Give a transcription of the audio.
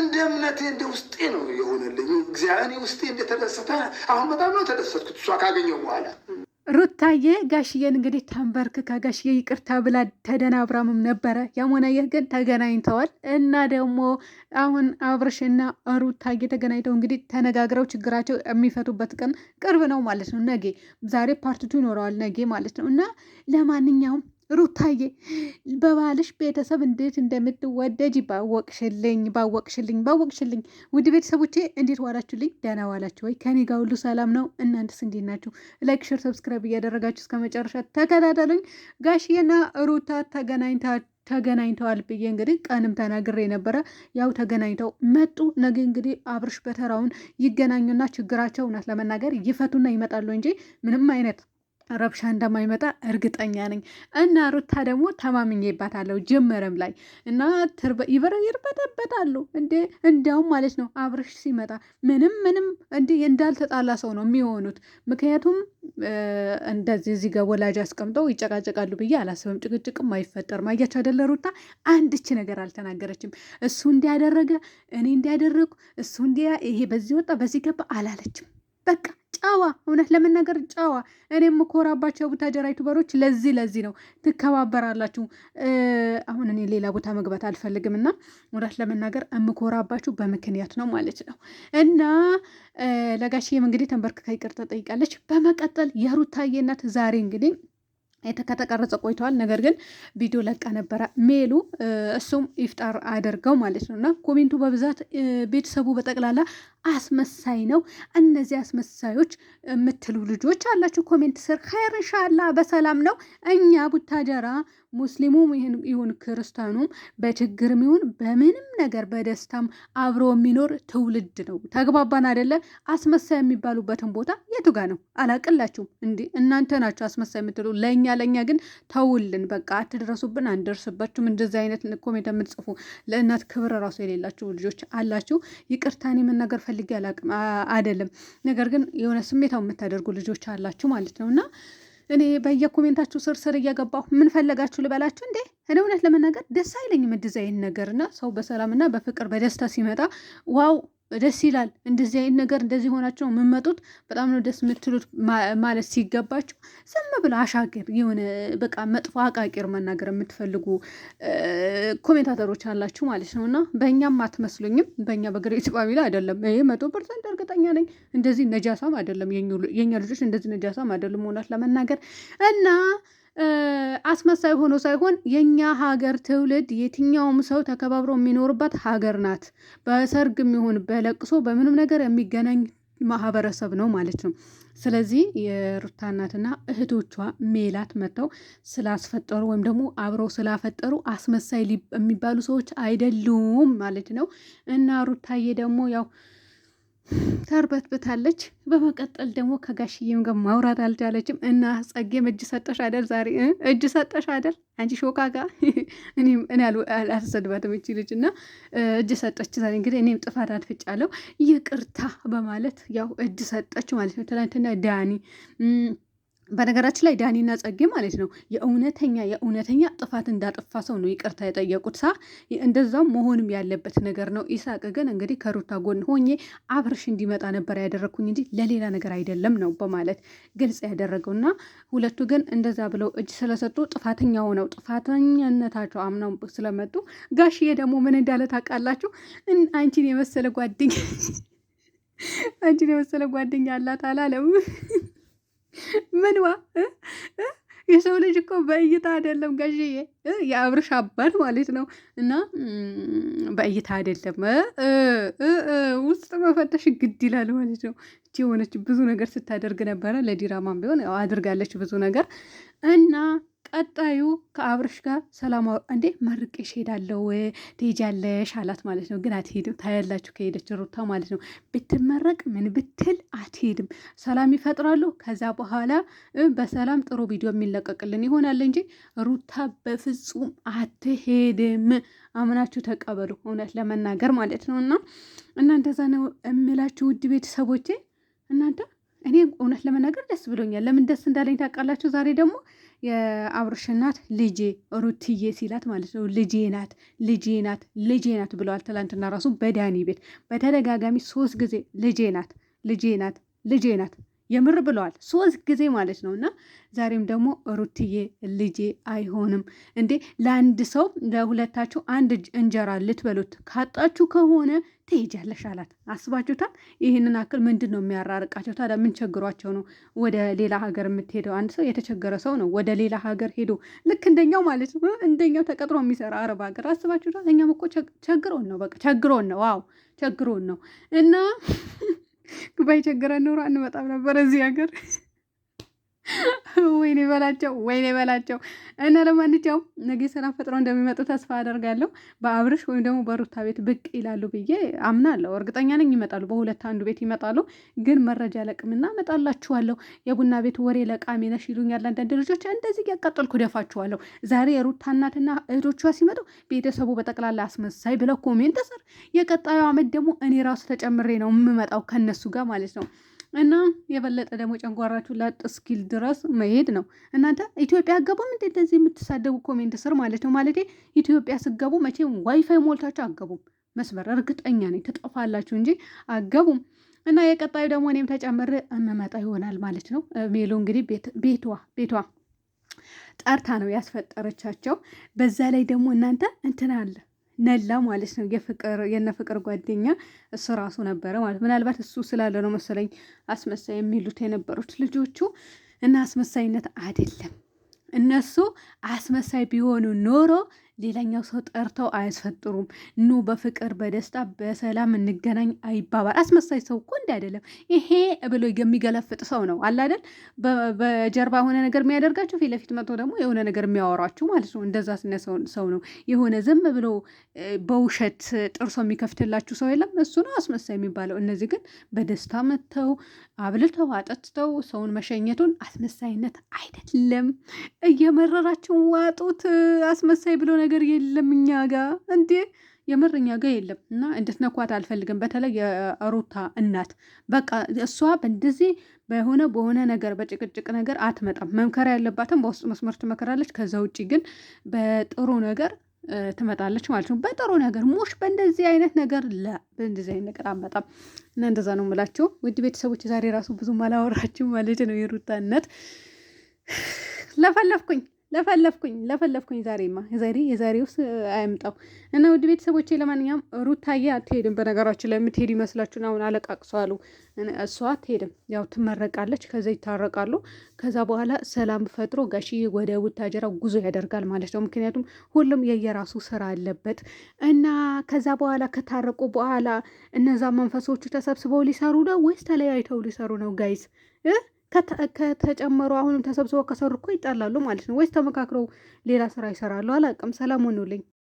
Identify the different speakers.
Speaker 1: እንደ እምነቴ እንደ ውስጤ ነው የሆነልኝ። እግዚአብሔር ውስጤ እንደተደሰተ አሁን በጣም ነው ተደሰትኩት እሷ ካገኘው በኋላ።
Speaker 2: ሩታዬ ጋሽዬን እንግዲህ ተንበርክካ ጋሽዬ ይቅርታ ብላ ተደናብራምም ነበረ። ያም ሆነ ይህ ግን ተገናኝተዋል እና ደግሞ አሁን አብርሽና ሩታዬ ተገናኝተው እንግዲህ ተነጋግረው ችግራቸው የሚፈቱበት ቀን ቅርብ ነው ማለት ነው። ነገ ዛሬ ፓርቲቱ ይኖረዋል ነገ ማለት ነው። እና ለማንኛውም ሩታዬ በባልሽ ቤተሰብ እንዴት እንደምትወደጅ ባወቅሽልኝ። ውድ ቤተሰቦቼ እንዴት ዋላችሁልኝ? ደህና ዋላችሁ ወይ? ከኔ ጋር ሁሉ ሰላም ነው። እናንተስ እንዴት ናችሁ? ላይክ፣ ሼር፣ ሰብስክራይብ እያደረጋችሁ እስከ መጨረሻ ተከታተሉኝ። ጋሽዬና ሩታ ተገናኝተዋል ብዬ እንግዲህ ቀንም ተናግሬ ነበረ። ያው ተገናኝተው መጡ። ነገ እንግዲህ አብርሽ በተራውን ይገናኙና ችግራቸው እውነት ለመናገር ይፈቱና ይመጣሉ እንጂ ምንም አይነት ረብሻ እንደማይመጣ እርግጠኛ ነኝ። እና ሩታ ደግሞ ተማምኜባታለሁ ጅምርም ላይ እና ይርበተበታሉ እንዲያውም ማለት ነው። አብርሽ ሲመጣ ምንም እንዳልተጣላ ሰው ነው የሚሆኑት። ምክንያቱም እንደዚህ እዚህ ጋር ወላጅ አስቀምጠው ይጨቃጨቃሉ ብዬ አላስብም። ጭቅጭቅም አይፈጠርም። አያቸው አይደለ? ሩታ አንድች ነገር አልተናገረችም። እሱ እንዲያደረገ እኔ እንዲያደረጉ እሱ ይሄ በዚህ ወጣ በዚህ ገባ አላለችም። በቃ ጨዋ፣ እውነት ለመናገር ጨዋ። እኔ የምኮራባቸው ቡታጀራ ዩቱበሮች ለዚህ ነው። ትከባበራላችሁ። አሁን እኔ ሌላ ቦታ መግባት አልፈልግም እና እውነት ለመናገር የምኮራባችሁ በምክንያት ነው ማለት ነው። እና ለጋሽዬም እንግዲህ ተንበርክካ ይቅርታ ጠይቃለች። በመቀጠል የሩታዬ እናት ዛሬ እንግዲህ ከተቀረጸ ቆይተዋል። ነገር ግን ቪዲዮ ለቃ ነበረ ሜሉ፣ እሱም ኢፍጣር አደርገው ማለት ነው። እና ኮሜንቱ በብዛት ቤተሰቡ በጠቅላላ አስመሳይ ነው። እነዚህ አስመሳዮች የምትሉ ልጆች አላችሁ ኮሜንት ስር። ኸይር ኢንሻአላ በሰላም ነው። እኛ ቡታጀራ ሙስሊሙም ይሁን ክርስቲያኑም በችግርም ይሁን በምንም ነገር በደስታም አብሮ የሚኖር ትውልድ ነው። ተግባባን አይደለ? አስመሳይ የሚባሉበትን ቦታ የቱ ጋ ነው አላቅላችሁም። እንዴ እናንተ ናችሁ አስመሳይ የምትሉ። ለእኛ ግን ተውልን፣ በቃ አትድረሱብን፣ አንደርስባችሁም። እንደዚህ አይነት ኮሜንት የምትጽፉ ለእናት ክብር ራሱ የሌላችሁ ልጆች አላችሁ። ይቅርታኔ መናገር ፈልጌ አላቅም አይደለም። ነገር ግን የሆነ ስሜታው የምታደርጉ ልጆች አላችሁ ማለት ነው። እና እኔ በየኮሜንታችሁ ስር እያገባሁ ምን ፈለጋችሁ ልበላችሁ እንዴ? እኔ እውነት ለመናገር ደስ አይለኝም እንደዚህ አይነት ነገር። እና ሰው በሰላምና በፍቅር በደስታ ሲመጣ ዋው ደስ ይላል። እንደዚህ አይነት ነገር እንደዚህ ሆናችሁ ነው የምመጡት። በጣም ነው ደስ የምትሉት ማለት ሲገባችሁ ዝም ብሎ አሻገር የሆነ በቃ መጥፎ አቃቂር መናገር የምትፈልጉ ኮሜንታተሮች አላችሁ ማለት ነው። እና በእኛም አትመስሉኝም። በእኛ በግሬት ፋሚሊ አይደለም ይሄ 100% እርግጠኛ ነኝ። እንደዚህ ነጃሳም አይደለም የኛ ልጆች እንደዚህ ነጃሳም አይደለም እውነት ለመናገር እና አስመሳይ ሆኖ ሳይሆን የኛ ሀገር ትውልድ የትኛውም ሰው ተከባብሮ የሚኖርባት ሀገር ናት። በሰርግም ይሁን በለቅሶ በምንም ነገር የሚገናኝ ማህበረሰብ ነው ማለት ነው። ስለዚህ የሩታ እናትና እህቶቿ ሜላት መጥተው ስላስፈጠሩ ወይም ደግሞ አብረው ስላፈጠሩ አስመሳይ የሚባሉ ሰዎች አይደሉም ማለት ነው። እና ሩታዬ ደግሞ ያው ተርበትብታለች። በመቀጠል ደግሞ ከጋሽዬም ጋር ማውራት አልቻለችም። እና ጸጌም እጅ ሰጠሽ አይደል? ዛሬ እጅ ሰጠሽ አይደል? አንቺ ሾካካ እኔ አልሰድባትም እቺ ልጅ እና እጅ ሰጠች ዛሬ። እንግዲህ እኔም ጥፋት አጥፍቻለሁ ይቅርታ በማለት ያው እጅ ሰጠች ማለት ነው። ትናንትና ዳኒ በነገራችን ላይ ዳኒና ጸጌ ማለት ነው የእውነተኛ ጥፋት እንዳጠፋ ሰው ነው ይቅርታ የጠየቁት። እንደዛም መሆንም ያለበት ነገር ነው። ኢሳቅ ግን እንግዲህ ከሩታ ጎን ሆኜ አብርሽ እንዲመጣ ነበር ያደረግኩኝ እንጂ ለሌላ ነገር አይደለም ነው በማለት ግልጽ ያደረገውና ሁለቱ ግን እንደዛ ብለው እጅ ስለሰጡ ጥፋተኛ ሆነው ጥፋተኛነታቸው አምነው ስለመጡ ጋሽዬ ደግሞ ምን እንዳለ ታውቃላችሁ? አንቺን የመሰለ ጓደኛ አላት አላለም? ምንዋ የሰው ልጅ እኮ በእይታ አይደለም ጋሽዬ፣ የአብርሽ አባት ማለት ነው። እና በእይታ አይደለም ውስጥ መፈተሽ ግድ ይላል ማለት ነው። እቺ የሆነች ብዙ ነገር ስታደርግ ነበረ። ለዲራማም ቢሆን ያው አድርጋለች ብዙ ነገር እና ቀጣዩ ከአብርሽ ጋር ሰላም እንዴ መርቄሽ ሄዳለው ትሄጃለሽ አላት ማለት ነው። ግን አትሄድም። ታያላችሁ ከሄደች ሩታ ማለት ነው። ብትመረቅ ምን ብትል አትሄድም። ሰላም ይፈጥራሉ። ከዛ በኋላ በሰላም ጥሩ ቪዲዮ የሚለቀቅልን ይሆናል እንጂ ሩታ በፍጹም አትሄድም። አምናችሁ ተቀበሉ፣ እውነት ለመናገር ማለት ነው። እና እንደዛ ነው እምላችሁ ውድ ቤተሰቦቼ። እናንተ እኔ እውነት ለመናገር ደስ ብሎኛል። ለምን ደስ እንዳለኝ ታውቃላችሁ? ዛሬ ደግሞ የአብርሽ እናት ልጄ ሩትዬ ሲላት ማለት ነው ልጄ ናት ልጄ ናት ልጄ ናት ብለዋል። ትላንትና ራሱ በዳኒ ቤት በተደጋጋሚ 3 ጊዜ ልጄ ናት ልጄ ናት ልጄ ናት የምር ብለዋል 3 ጊዜ ማለት ነው። እና ዛሬም ደግሞ ሩትዬ ልጄ አይሆንም እንዴ ለአንድ ሰው ለሁለታችሁ አንድ እንጀራ ልትበሉት ካጣችሁ ከሆነ ትሄጃለሽ አላት። አስባችሁታል? ይህንን አክል ምንድን ነው የሚያራርቃቸው ታዲያ? ምን ቸግሯቸው ነው ወደ ሌላ ሀገር የምትሄደው? አንድ ሰው የተቸገረ ሰው ነው ወደ ሌላ ሀገር ሄዶ ልክ እንደኛው ማለት ነው እንደኛው ተቀጥሮ የሚሰራ አረብ ሀገር። አስባችሁታል? እኛም እኮ ቸግሮን ነው በቃ ቸግሮን ነው። ዋው ቸግሮን ነው እና ባይቸግረን ኖሮ አንመጣም ነበር እዚህ ሀገር። ወይኔ በላቸው ወይኔ በላቸው። እና ለማንኛውም ነገ ሰላም ፈጥረው እንደሚመጡ ተስፋ አደርጋለሁ። በአብርሽ ወይም ደግሞ በሩታ ቤት ብቅ ይላሉ ብዬ አምናለሁ። እርግጠኛ ነኝ ይመጣሉ። በሁለት አንዱ ቤት ይመጣሉ። ግን መረጃ ለቅምና እመጣላችኋለሁ። የቡና ቤት ወሬ ለቃሚ ነሽ ይሉኛል አንዳንድ ልጆች። እንደዚህ እያቃጠልኩ ደፋችኋለሁ። ዛሬ የሩታ እናትና እህቶቿ ሲመጡ ቤተሰቡ በጠቅላላ አስመሳይ ብለው ኮሜንት ስር፣ የቀጣዩ አመት ደግሞ እኔ ራሱ ተጨምሬ ነው የምመጣው ከነሱ ጋር ማለት ነው። እና የበለጠ ደግሞ ጨንጓራችሁ ላጥ እስኪል ድረስ መሄድ ነው። እናንተ ኢትዮጵያ አገቡም እንዴ እንደዚህ የምትሳደቡ ኮሜንት ስር ማለት ነው። ማለት ኢትዮጵያ ስገቡ መቼም ዋይፋይ ሞልታችሁ አገቡም መስመር እርግጠኛ ነኝ ትጠፋላችሁ እንጂ አገቡም። እና የቀጣዩ ደግሞ እኔም ተጨምሬ እመመጣ ይሆናል ማለት ነው። ሜሉ እንግዲህ ቤቷ ጠርታ ነው ያስፈጠረቻቸው። በዛ ላይ ደግሞ እናንተ እንትን አለ ነላ ማለት ነው የነ ፍቅር ጓደኛ እሱ ራሱ ነበረ ማለት ምናልባት እሱ ስላለ ነው መሰለኝ አስመሳይ የሚሉት የነበሩት ልጆቹ። እና አስመሳይነት አይደለም። እነሱ አስመሳይ ቢሆኑ ኖሮ ሌላኛው ሰው ጠርተው አያስፈጥሩም። ኑ በፍቅር በደስታ በሰላም እንገናኝ አይባባል። አስመሳይ ሰው እኮ እንዲ አይደለም። ይሄ ብሎ የሚገለፍጥ ሰው ነው አለ አይደል? በጀርባ የሆነ ነገር የሚያደርጋችሁ ፊት ለፊት መጥቶ ደግሞ የሆነ ነገር የሚያወራችሁ ማለት ነው። እንደዛ ሰው ነው የሆነ ዝም ብሎ በውሸት ጥርሶ የሚከፍትላችሁ ሰው የለም። እሱ ነው አስመሳይ የሚባለው። እነዚህ ግን በደስታ መጥተው አብልተው አጠጥተው ሰውን መሸኘቱን አስመሳይነት አይደለም። እየመረራችሁ ዋጡት። አስመሳይ ብሎ ነገር የለም እኛ ጋ እንዴ የምር እኛ ጋ የለም። እና እንድትነኳት አልፈልግም። በተለይ የሩታ እናት በቃ እሷ በእንደዚህ በሆነ ነገር በጭቅጭቅ ነገር አትመጣም። መምከር ያለባትም በውስጥ መስመር ትመከራለች። ከዛ ውጭ ግን በጥሩ ነገር ትመጣለች ማለት ነው። በጥሩ ነገር ሙሽ በእንደዚህ አይነት ነገር በእንደዚህ አይነት ነገር አመጣም። እና እንደዛ ነው የምላቸው ውድ ቤተሰቦች። ዛሬ ራሱ ብዙም አላወራችም ማለት ነው። የሩታ እናት ለፈለፍኩኝ ዛሬማ የዛሬው አያምጣው። እና ውድ ቤተሰቦቼ ለማንኛውም ሩታዬ አትሄድም። በነገራችን ላይ የምትሄድ ይመስላችሁን? አሁን አለቃቅሶ አሉ። እሷ አትሄድም። ያው ትመረቃለች፣ ከዛ ይታረቃሉ። ከዛ በኋላ ሰላም ፈጥሮ ጋሽዬ ወደ ቡታጀራ ጉዞ ያደርጋል ማለት ነው። ምክንያቱም ሁሉም የየራሱ ስራ አለበት እና ከዛ በኋላ ከታረቁ በኋላ እነዛ መንፈሶቹ ተሰብስበው ሊሰሩ ነው ወይስ ተለያይተው ሊሰሩ ነው ጋይስ? ከተጨመሩ አሁንም ተሰብስበው ከሰሩ እኮ ይጣላሉ ማለት ነው። ወይስ ተመካክረው ሌላ ስራ ይሰራሉ? አላውቅም። ሰላም ሆኑልኝ።